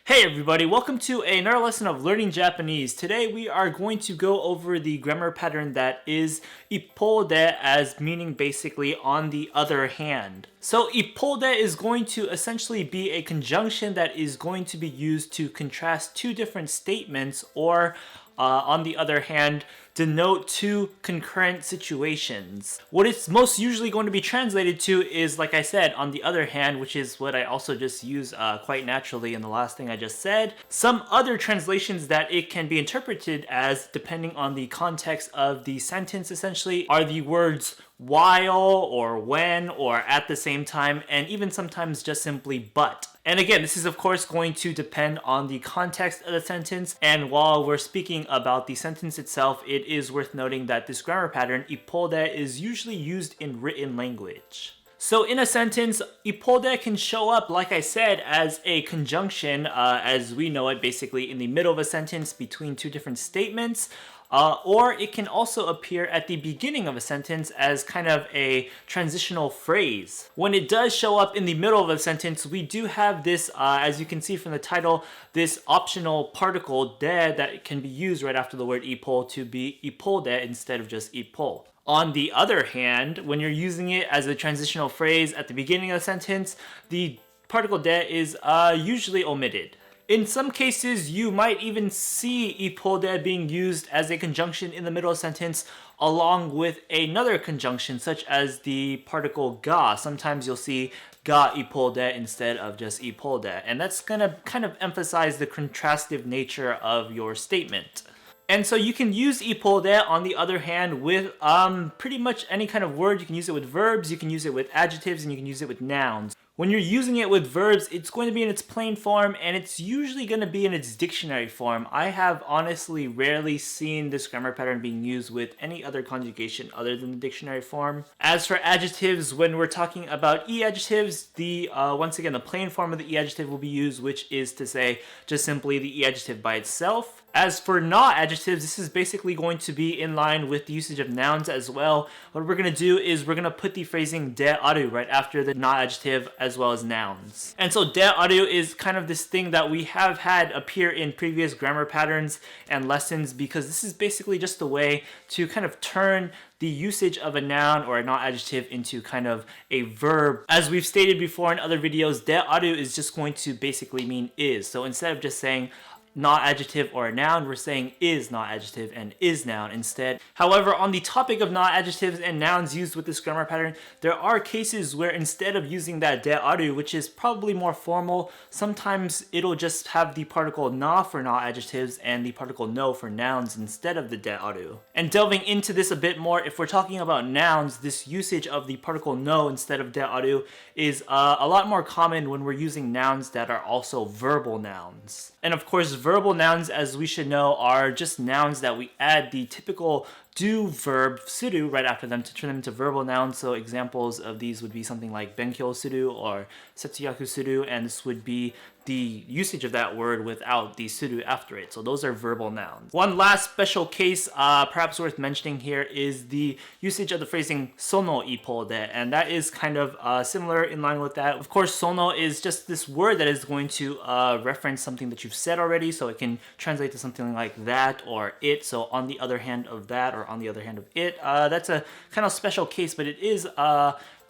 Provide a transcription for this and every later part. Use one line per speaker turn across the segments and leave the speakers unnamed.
Hey everybody, welcome to another lesson of learning Japanese. Today we are going to go over the grammar pattern that is ippode, as meaning basically on the other hand. So ippode is going to essentially be a conjunction that is going to be used to contrast two different statements or on the other hand, denote two concurrent situations. What it's most usually going to be translated to is, like I said, on the other hand, which is what I also just used quite naturally in the last thing I just said. Some other translations that it can be interpreted as, depending on the context of the sentence essentially, are the words while or when or at the same time, and even sometimes just simply but. And again, this is of course going to depend on the context of the sentence, and while we're speaking about the sentence itself, it is worth noting that this grammar pattern, ippode, is usually used in written language. So in a sentence, ippode can show up, like I said, as a conjunction, as we know it, basically in the middle of a sentence between two different statements. Or it can also appear at the beginning of a sentence as kind of a transitional phrase. When it does show up in the middle of a sentence, we do have this, as you can see from the title, this optional particle de that can be used right after the word ippo to be ippode instead of just ippo. On the other hand, when you're using it as a transitional phrase at the beginning of a sentence, the particle de is usually omitted. In some cases, you might even see ippode being used as a conjunction in the middle of a sentence along with another conjunction, such as the particle ga. Sometimes you'll see ga ippode instead of just ippode, and that's gonna kind of emphasize the contrastive nature of your statement. And so you can use ippode, on the other hand, with pretty much any kind of word. You can use it with verbs, you can use it with adjectives, and you can use it with nouns. When you're using it with verbs, it's going to be in its plain form, and it's usually going to be in its dictionary form. I have honestly rarely seen this grammar pattern being used with any other conjugation other than the dictionary form. As for adjectives, when we're talking about e-adjectives, once again, the plain form of the e-adjective will be used, which is to say just simply the e-adjective by itself. As for not adjectives, this is basically going to be in line with the usage of nouns as well. What we're going to do is we're going to put the phrasing de aru right after the not adjective as well as nouns. And so de aru is kind of this thing that we have had appear in previous grammar patterns and lessons, because this is basically just a way to kind of turn the usage of a noun or a not adjective into kind of a verb. As we've stated before in other videos, de aru is just going to basically mean is. So instead of just saying not adjective or a noun, we're saying is not adjective and is noun instead. However, on the topic of not adjectives and nouns used with this grammar pattern, there are cases where instead of using that de aru, which is probably more formal, sometimes it'll just have the particle na for not adjectives and the particle no for nouns instead of the de aru. And delving into this a bit more, if we're talking about nouns, this usage of the particle no instead of de aru is a lot more common when we're using nouns that are also verbal nouns. And of course, verbal nouns, as we should know, are just nouns that we add the typical do verb suru right after them to turn them into verbal nouns. So examples of these would be something like benkyou suru or setsuyaku suru, and this would be the usage of that word without the suru after it. So those are verbal nouns. One last special case, perhaps worth mentioning here, is the usage of the phrasing sono ippode, and that is kind of similar in line with that. Of course, sono is just this word that is going to reference something that you've said already, so it can translate to something like that or it. So on the other hand of that or on the other hand of it, that's a kind of special case, but it is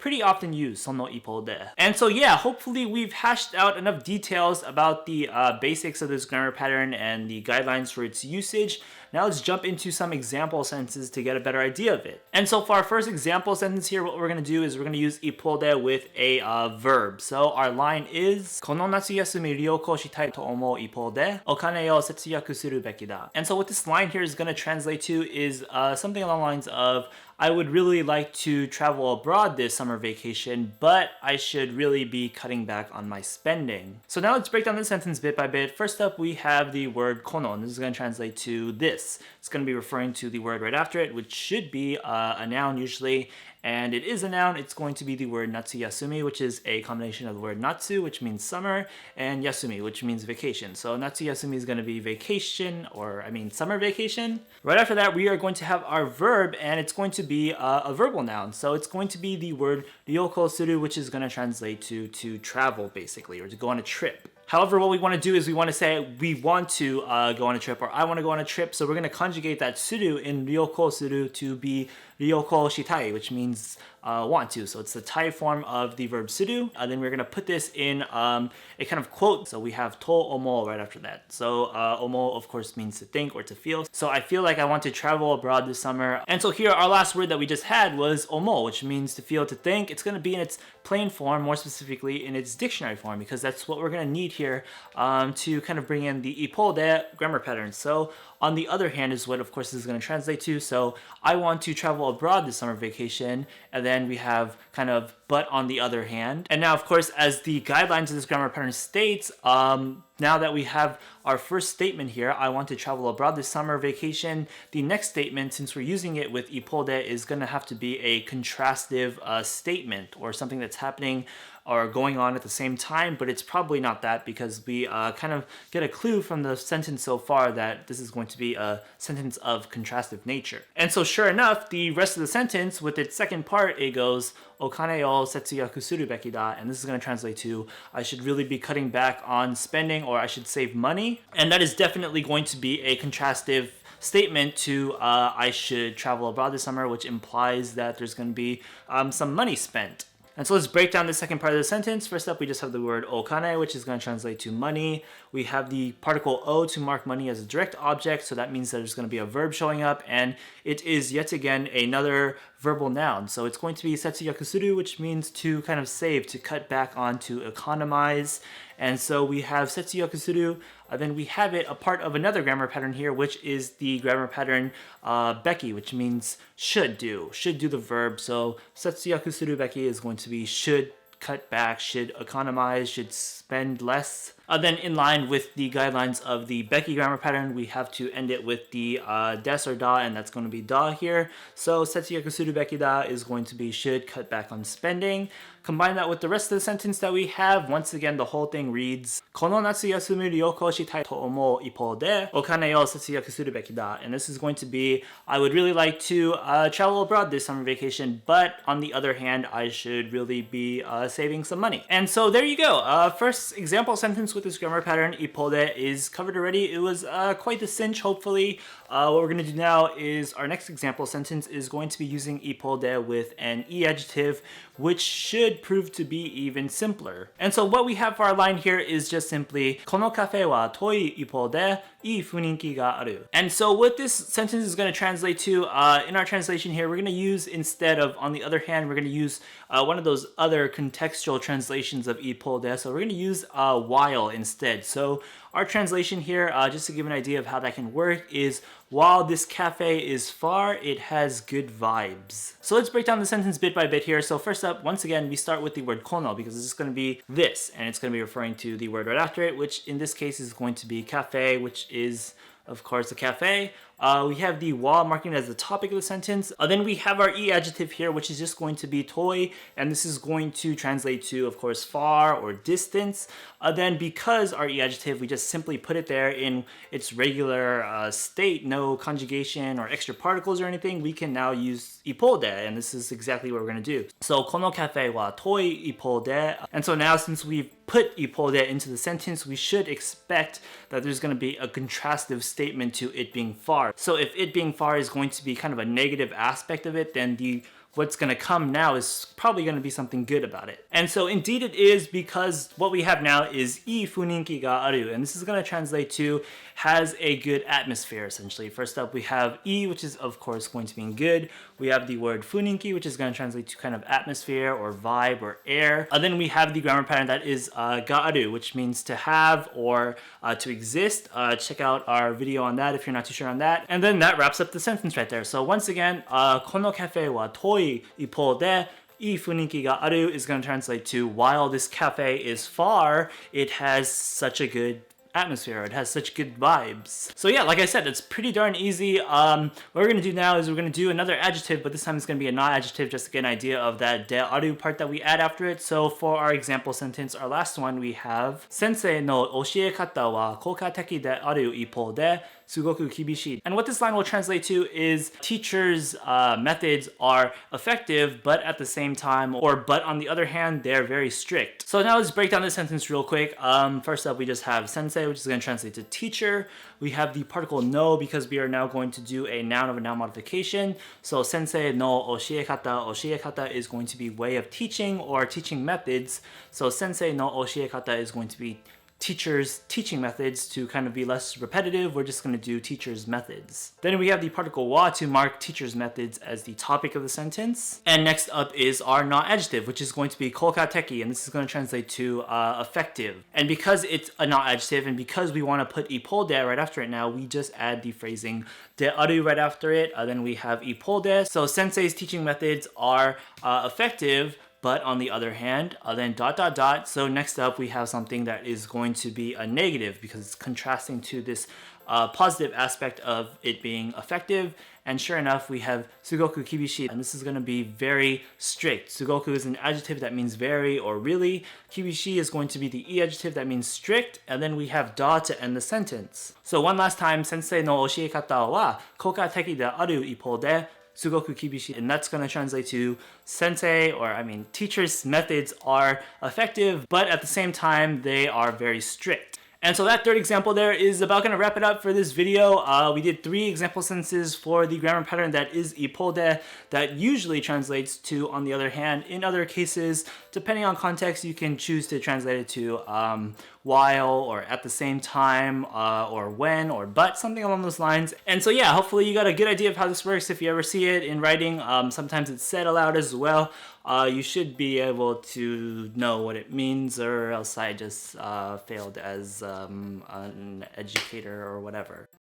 pretty often used, sono ippode. And so yeah, hopefully we've hashed out enough details about the basics of this grammar pattern and the guidelines for its usage. Now let's jump into some example sentences to get a better idea of it. And so for our first example sentence here, what we're going to do is we're going to use ippode with a verb. So our line is この夏休み旅行したいと思う一方でお金を節約するべきだ. And so what this line here is going to translate to is something along the lines of, I would really like to travel abroad this summer vacation, but I should really be cutting back on my spending. So now let's break down this sentence bit by bit. First up, we have the word kono, and this is going to translate to this. It's going to be referring to the word right after it, which should be a noun usually, and it is a noun. It's going to be the word natsu yasumi, which is a combination of the word natsu, which means summer, and yasumi, which means vacation. So natsu yasumi is going to be vacation, or I mean summer vacation. Right after that, we are going to have our verb, and it's going to be a verbal noun. So it's going to be the word ryoko suru, which is going to translate to travel basically, or to go on a trip. However, what we want to do is we want to say we want to go on a trip, or I want to go on a trip. So we're going to conjugate that suru in ryoko suru to be ryoko shitai, which means want to. So it's the Thai form of the verb suru. Then we're going to put this in a kind of quote. So we have to omo right after that. So omo, of course, means to think or to feel. So I feel like I want to travel abroad this summer. And so here, our last word that we just had was omo, which means to feel, to think. It's going to be in its plain form, more specifically in its dictionary form, because that's what we're going to need here to kind of bring in the ipolde grammar pattern. So on the other hand is what, of course, this is going to translate to. So I want to travel abroad this summer vacation. And then we have kind of but on the other hand. And now, of course, as the guidelines of this grammar pattern states, now that we have our first statement here, I want to travel abroad this summer vacation, the next statement, since we're using it with ipolde, is going to have to be a contrastive statement, or something that's happening or going on at the same time, but it's probably not that, because we kind of get a clue from the sentence so far that this is going to be a sentence of contrastive nature. And so sure enough, the rest of the sentence with its second part, it goes, okane o setsuyaku suru beki da, and this is going to translate to, I should really be cutting back on spending, or I should save money. And that is definitely going to be a contrastive statement to I should travel abroad this summer, which implies that there's going to be some money spent. And so let's break down the second part of the sentence. First up, we just have the word okane, which is going to translate to money. We have the particle o to mark money as a direct object, so that means that there's going to be a verb showing up, and it is yet again another verbal noun. So it's going to be setsuyaku suru, which means to kind of save, to cut back on, to economize. And so we have setsuyaku suru. Then we have it a part of another grammar pattern here, which is the grammar pattern beki, which means should do the verb. So setsuyaku suru beki is going to be should cut back, should economize, should spend less. Then in line with the guidelines of the beki grammar pattern, we have to end it with the des or da, and that's going to be da here. So setsuyaku suru beki da is going to be should cut back on spending. Combine that with the rest of the sentence that we have. Once again, the whole thing reads, kono natsu yasumu ryoko shitai to omou ippo de okane o setsuyaku suru beki da. And this is going to be, I would really like to travel abroad this summer vacation, but on the other hand, I should really be saving some money. And so there you go. First example sentence with this grammar pattern, ippo is covered already. It was quite the cinch, hopefully. What we're going to do now is our next example sentence is going to be using ippo with an adjective, which should prove to be even simpler. And so what we have for our line here is just simply, kono cafe wa toi ippo de ii funinki ga aru. And so what this sentence is going to translate to, in our translation here, we're going to use, instead of on the other hand, we're going to use one of those other contextual translations of ippo de. So we're going to use while instead. So our translation here, just to give an idea of how that can work, is while this cafe is far, it has good vibes. So let's break down the sentence bit by bit here. So first up, once again, we start with the word kono, because this is going to be this, and it's going to be referring to the word right after it, which in this case is going to be cafe, which is, of course, a cafe. We have the wa marking as the topic of the sentence. Then we have our e adjective here, which is just going to be toi, and this is going to translate to, of course, far or distance. Then because our e adjective, we just simply put it there in its regular state, no conjugation or extra particles or anything, we can now use ippo de, and this is exactly what we're going to do. So kono cafe wa toi ippo de. And so now, since we've put ippo de into the sentence, we should expect that there's going to be a contrastive statement to it being far. So if it being far is going to be kind of a negative aspect of it, then what's going to come now is probably going to be something good about it. And so indeed it is, because what we have now is ii funinki ga aru, and this is going to translate to has a good atmosphere, essentially. First up, we have i, which is of course going to mean good. We have the word funinki, which is going to translate to kind of atmosphere or vibe or air. Then we have the grammar pattern that is ga aru, which means to have or to exist. Check out our video on that if you're not too sure on that. And then that wraps up the sentence right there. So once again, kono cafe wa toi ippo de ii funinki ga aru is going to translate to while this cafe is far, it has such a good atmosphere. It has such good vibes. So yeah, like I said, it's pretty darn easy. What we're gonna do now is we're gonna do another adjective, but this time it's gonna be a non-adjective just to get an idea of that de aru part that we add after it. So for our example sentence, our last one, we have Sensei no oshiekata wa koukateki de aru ippo de sugoku kibishii. And what this line will translate to is teachers' methods are effective, but at the same time, or but on the other hand, they're very strict. So now let's break down this sentence real quick. First up, we just have sensei, which is going to translate to teacher. We have the particle no because we are now going to do a noun of a noun modification. So sensei no oshiekata, oshiekata is going to be way of teaching or teaching methods. So sensei no oshiekata is going to be teachers' teaching methods. To kind of be less repetitive, we're just going to do teachers' methods. Then we have the particle wa to mark teachers' methods as the topic of the sentence. And next up is our non-adjective, which is going to be koukateki, and this is going to translate to effective. And because it's a non-adjective and because we want to put ippo de right after it now, we just add the phrasing de aru right after it. Then we have ippo de. So sensei's teaching methods are effective, but on the other hand, then ... So next up we have something that is going to be a negative because it's contrasting to this positive aspect of it being effective. And sure enough, we have sugoku kibishii, and this is going to be very strict. Sugoku is an adjective that means very or really. Kibishii is going to be the e adjective that means strict, and then we have da to end the sentence. So one last time, sensei no oshiekata wa koukateki de aru ippo de sugoku kibishii, and that's going to translate to sensei, or I mean teachers' methods are effective, but at the same time they are very strict. And so that third example there is about going to wrap it up for this video. We did 3 example sentences for the grammar pattern that is ippo de, that usually translates to on the other hand. In other cases, depending on context, you can choose to translate it to while, or at the same time, or when, or but, something along those lines. And so yeah, hopefully you got a good idea of how this works. If you ever see it in writing, sometimes it's said aloud as well. You should be able to know what it means, or else I just failed as an educator or whatever.